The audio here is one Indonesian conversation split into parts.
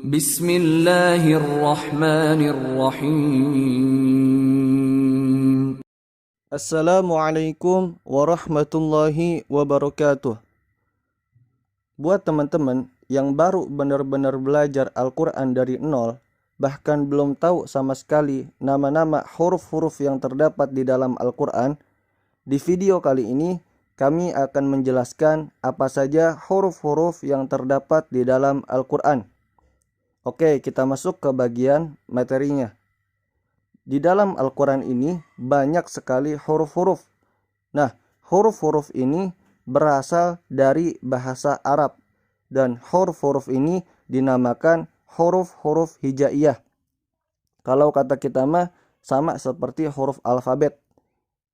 Bismillahirrahmanirrahim. Assalamualaikum warahmatullahi wabarakatuh. Buat teman-teman yang baru benar-benar belajar Al-Quran dari nol, bahkan belum tahu sama sekali nama-nama huruf-huruf yang terdapat di dalam Al-Quran, di video kali ini kami akan menjelaskan apa saja huruf-huruf yang terdapat di dalam Al-Quran. Oke, kita masuk ke bagian materinya. Di dalam Al-Quran ini banyak sekali huruf-huruf. Nah, huruf-huruf ini berasal dari bahasa Arab. Dan huruf-huruf ini dinamakan huruf-huruf hijaiyah. Kalau kata kita mah sama seperti huruf alfabet.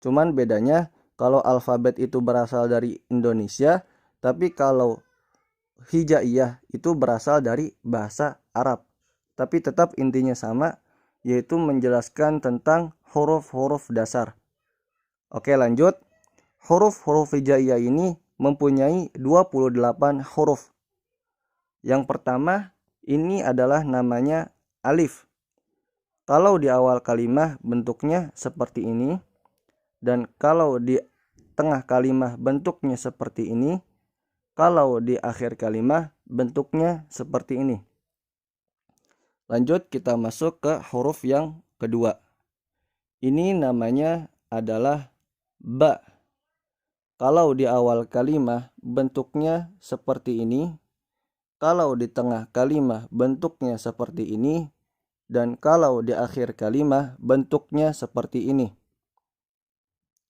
Cuman bedanya kalau alfabet itu berasal dari Indonesia, tapi kalau hijaiyah itu berasal dari bahasa Arab. Tapi tetap intinya sama, yaitu menjelaskan tentang huruf-huruf dasar. Oke, lanjut. Huruf-huruf hijaiyah ini mempunyai 28 huruf. Yang pertama, ini adalah namanya alif. Kalau di awal kalimat bentuknya seperti ini, dan kalau di tengah kalimat bentuknya seperti ini, kalau di akhir kalimat bentuknya seperti ini. Lanjut, kita masuk ke huruf yang kedua. Ini namanya adalah ba. Kalau di awal kalimat bentuknya seperti ini, kalau di tengah kalimat bentuknya seperti ini, dan kalau di akhir kalimat bentuknya seperti ini.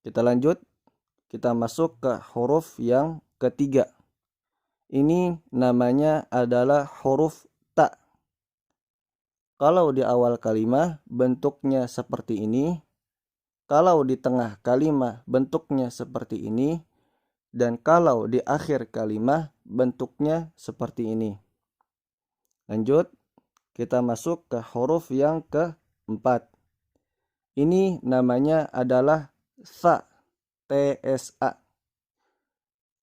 Kita lanjut, kita masuk ke huruf yang ketiga. Ini namanya adalah huruf ta. Kalau di awal kalimat bentuknya seperti ini, kalau di tengah kalimat bentuknya seperti ini, dan kalau di akhir kalimat bentuknya seperti ini. Lanjut, kita masuk ke huruf yang keempat. Ini namanya adalah sa, TSA.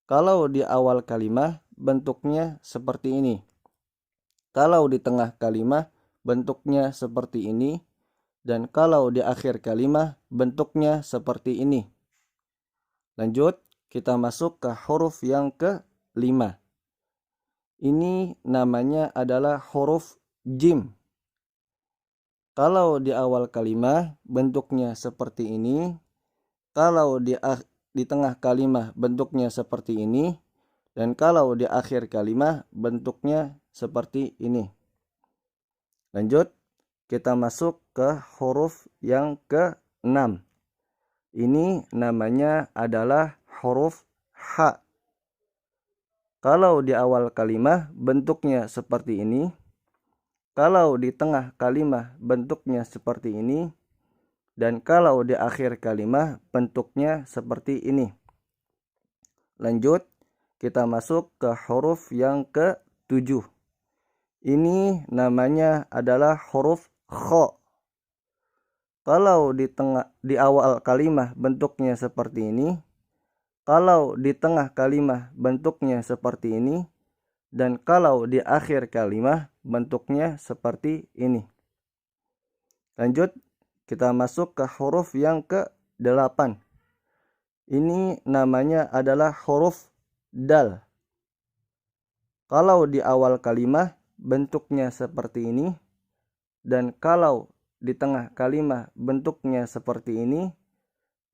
Kalau di awal kalimat bentuknya seperti ini. Kalau di tengah kalimat bentuknya seperti ini, dan kalau di akhir kalimat bentuknya seperti ini. Lanjut, kita masuk ke huruf yang kelima. Ini namanya adalah huruf jim. Kalau di awal kalimat bentuknya seperti ini, kalau di tengah kalimat bentuknya seperti ini, dan kalau di akhir kalimat bentuknya seperti ini. Lanjut, kita masuk ke huruf yang ke-6. Ini namanya adalah huruf H. Kalau di awal kalimat bentuknya seperti ini, kalau di tengah kalimat bentuknya seperti ini, dan kalau di akhir kalimat bentuknya seperti ini. Lanjut, kita masuk ke huruf yang ke-7. Ini namanya adalah huruf kho. Kalau di awal kalimat bentuknya seperti ini, kalau di tengah kalimat bentuknya seperti ini, dan kalau di akhir kalimat bentuknya seperti ini. Lanjut, kita masuk ke huruf yang ke-8. Ini namanya adalah huruf dal. Kalau di awal kalimat bentuknya seperti ini, dan kalau di tengah kalimat bentuknya seperti ini,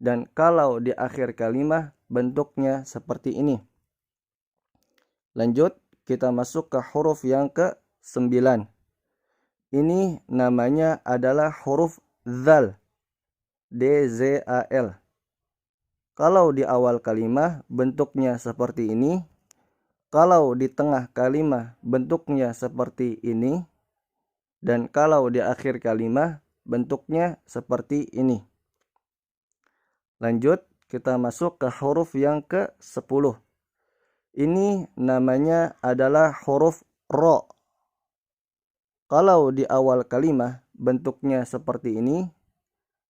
dan kalau di akhir kalimat bentuknya seperti ini. Lanjut, kita masuk ke huruf yang ke-9. Ini namanya adalah huruf zal, DZAL. Kalau di awal kalimat bentuknya seperti ini, kalau di tengah kalimat bentuknya seperti ini, dan kalau di akhir kalimat bentuknya seperti ini. Lanjut, kita masuk ke huruf yang ke-10. Ini namanya adalah huruf ro. Kalau di awal kalimat bentuknya seperti ini,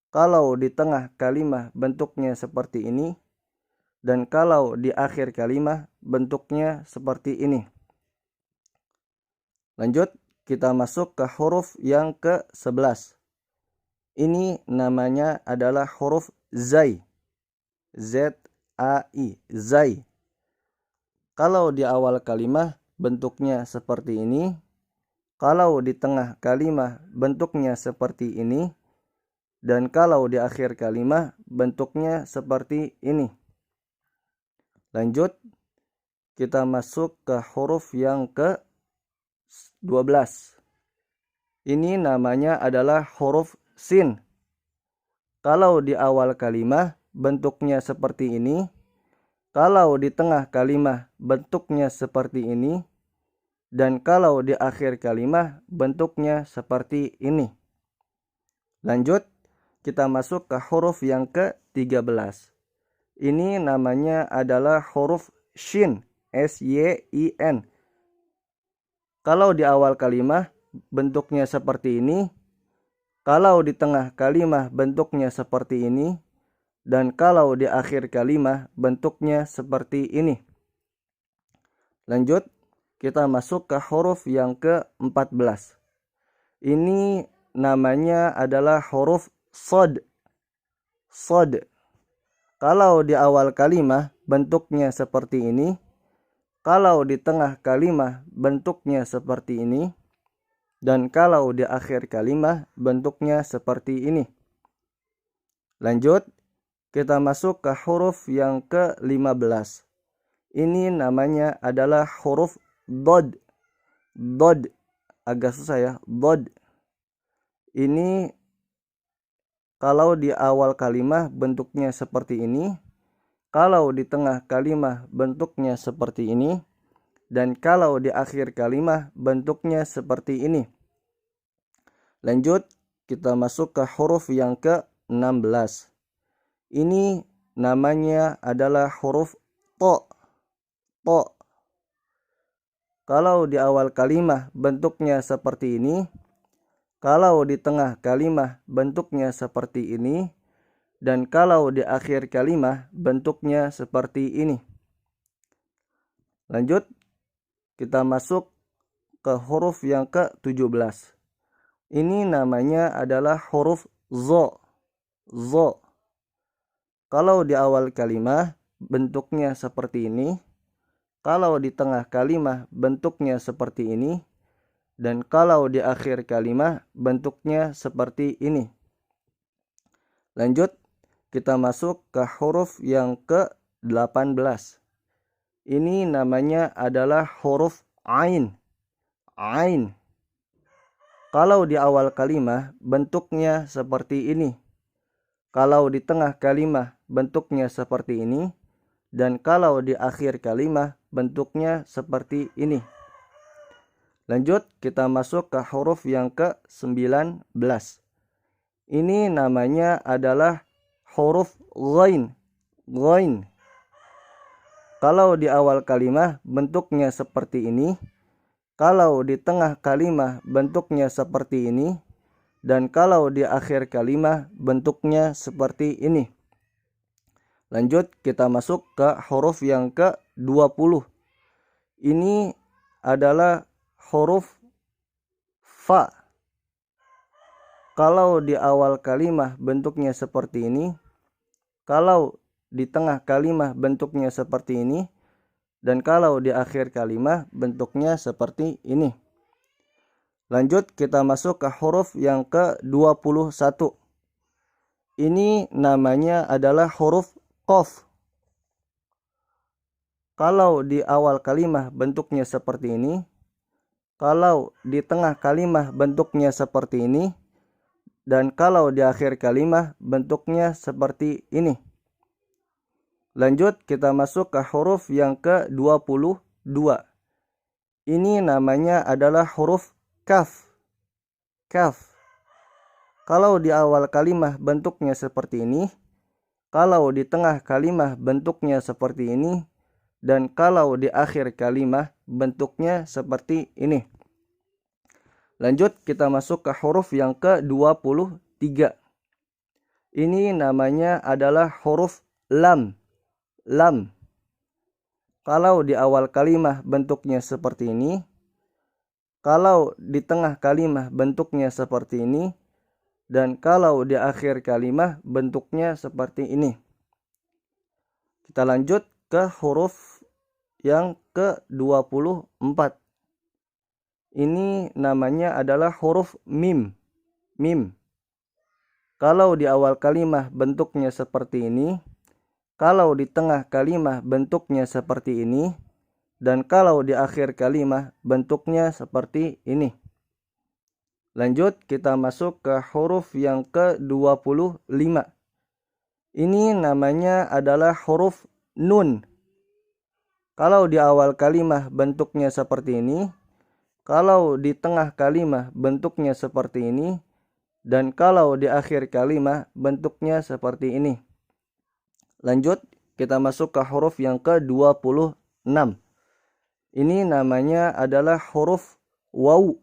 kalau di tengah kalimat bentuknya seperti ini, dan kalau di akhir kalimat bentuknya seperti ini. Lanjut, kita masuk ke huruf yang ke-11. Ini namanya adalah huruf zai. Z-A-I, zai. Kalau di awal kalimat bentuknya seperti ini. Kalau di tengah kalimat bentuknya seperti ini. Dan kalau di akhir kalimat bentuknya seperti ini. Lanjut, kita masuk ke huruf yang ke-12. Ini namanya adalah huruf sin. Kalau di awal kalimat bentuknya seperti ini. Kalau di tengah kalimat bentuknya seperti ini. Dan kalau di akhir kalimat bentuknya seperti ini. Lanjut, kita masuk ke huruf yang ke-13. Ini namanya adalah huruf shin, S-Y-I-N. Kalau di awal kalimat bentuknya seperti ini. Kalau di tengah kalimat bentuknya seperti ini. Dan kalau di akhir kalimat bentuknya seperti ini. Lanjut, kita masuk ke huruf yang ke-14. Ini namanya adalah huruf shad. Shad. Kalau di awal kalimat bentuknya seperti ini. Kalau di tengah kalimat bentuknya seperti ini. Dan kalau di akhir kalimat bentuknya seperti ini. Lanjut, kita masuk ke huruf yang ke-15. Ini namanya adalah huruf dod. Dod. Agak susah ya. Dod. Ini kalau di awal kalimat bentuknya seperti ini. Kalau di tengah kalimat bentuknya seperti ini. Dan kalau di akhir kalimat bentuknya seperti ini. Lanjut, kita masuk ke huruf yang ke-16. Ini namanya adalah huruf to. To. Kalau di awal kalimat bentuknya seperti ini. Kalau di tengah kalimat bentuknya seperti ini. Dan kalau di akhir kalimat bentuknya seperti ini. Lanjut, kita masuk ke huruf yang ke-17. Ini namanya adalah huruf zo. Zo. Kalau di awal kalimat bentuknya seperti ini. Kalau di tengah kalimat bentuknya seperti ini. Dan kalau di akhir kalimat bentuknya seperti ini. Lanjut, kita masuk ke huruf yang ke-18. Ini namanya adalah huruf ain. Ain. Kalau di awal kalimat bentuknya seperti ini. Kalau di tengah kalimat bentuknya seperti ini. Dan kalau di akhir kalimat bentuknya seperti ini. Lanjut, kita masuk ke huruf yang ke-19. Ini namanya adalah huruf ghain. Ghain. Kalau di awal kalimat bentuknya seperti ini. Kalau di tengah kalimat bentuknya seperti ini. Dan kalau di akhir kalimat bentuknya seperti ini. Lanjut, kita masuk ke huruf yang ke-20. Ini adalah huruf fa. Kalau di awal kalimat bentuknya seperti ini. Kalau di tengah kalimat bentuknya seperti ini. Dan kalau di akhir kalimat bentuknya seperti ini. Lanjut, kita masuk ke huruf yang ke-21. Ini namanya adalah huruf qaf. Kalau di awal kalimat bentuknya seperti ini. Kalau di tengah kalimat bentuknya seperti ini. Dan kalau di akhir kalimat bentuknya seperti ini. Lanjut, kita masuk ke huruf yang ke-22. Ini namanya adalah huruf kaf. Kaf. Kalau di awal kalimat bentuknya seperti ini. Kalau di tengah kalimat bentuknya seperti ini. Dan kalau di akhir kalimat bentuknya seperti ini. Lanjut, kita masuk ke huruf yang ke-23. Ini namanya adalah huruf lam. Lam. Kalau di awal kalimat bentuknya seperti ini. Kalau di tengah kalimah bentuknya seperti ini, dan kalau di akhir kalimah bentuknya seperti ini. Kita lanjut ke huruf yang ke-24. Ini namanya adalah huruf mim. Mim. Kalau di awal kalimah bentuknya seperti ini, kalau di tengah kalimah bentuknya seperti ini, dan kalau di akhir kalimah bentuknya seperti ini. Lanjut, kita masuk ke huruf yang ke-25. Ini namanya adalah huruf nun. Kalau di awal kalimah bentuknya seperti ini, kalau di tengah kalimah bentuknya seperti ini, dan kalau di akhir kalimah bentuknya seperti ini. Lanjut, kita masuk ke huruf yang ke-26. Ini namanya adalah huruf waw.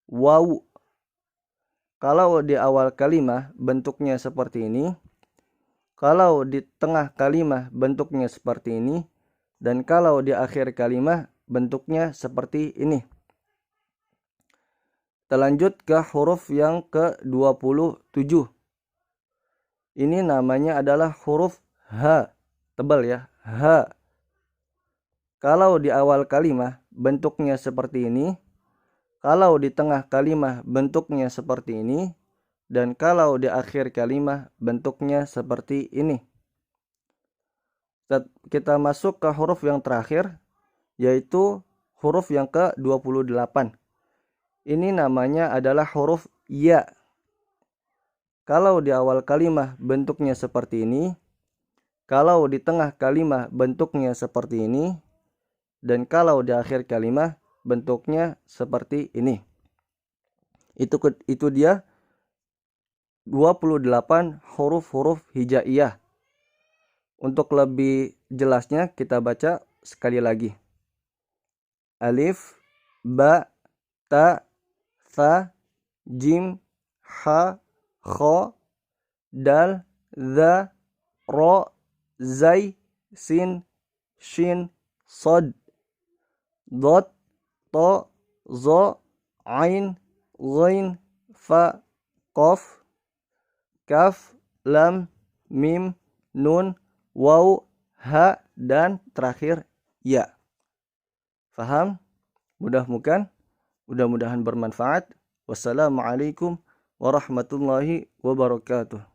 Waw. Kalau di awal kalimah bentuknya seperti ini, kalau di tengah kalimah bentuknya seperti ini, dan kalau di akhir kalimah bentuknya seperti ini. Kita lanjut ke huruf yang ke-27. Ini namanya adalah huruf H. Tebal ya, H. Kalau di awal kalimah bentuknya seperti ini, kalau di tengah kalimah bentuknya seperti ini, dan kalau di akhir kalimah bentuknya seperti ini. Kita masuk ke huruf yang terakhir, yaitu huruf yang ke-28. Ini namanya adalah huruf ya. Kalau di awal kalimah bentuknya seperti ini, kalau di tengah kalimah bentuknya seperti ini, dan kalau di akhir kalimah bentuknya seperti ini. Itu dia 28 huruf-huruf hijaiyah. Untuk lebih jelasnya kita baca sekali lagi. Alif, ba, ta, tha, jim, ha, kha, dal, dha, ro, zai, sin, shin, sod, dot, to, zo, ain, ghain, fa, qaf, kaf, lam, mim, nun, waw, ha, dan terakhir ya. Faham? Mudah-mudahan bermanfaat. Wassalamualaikum warahmatullahi wabarakatuh.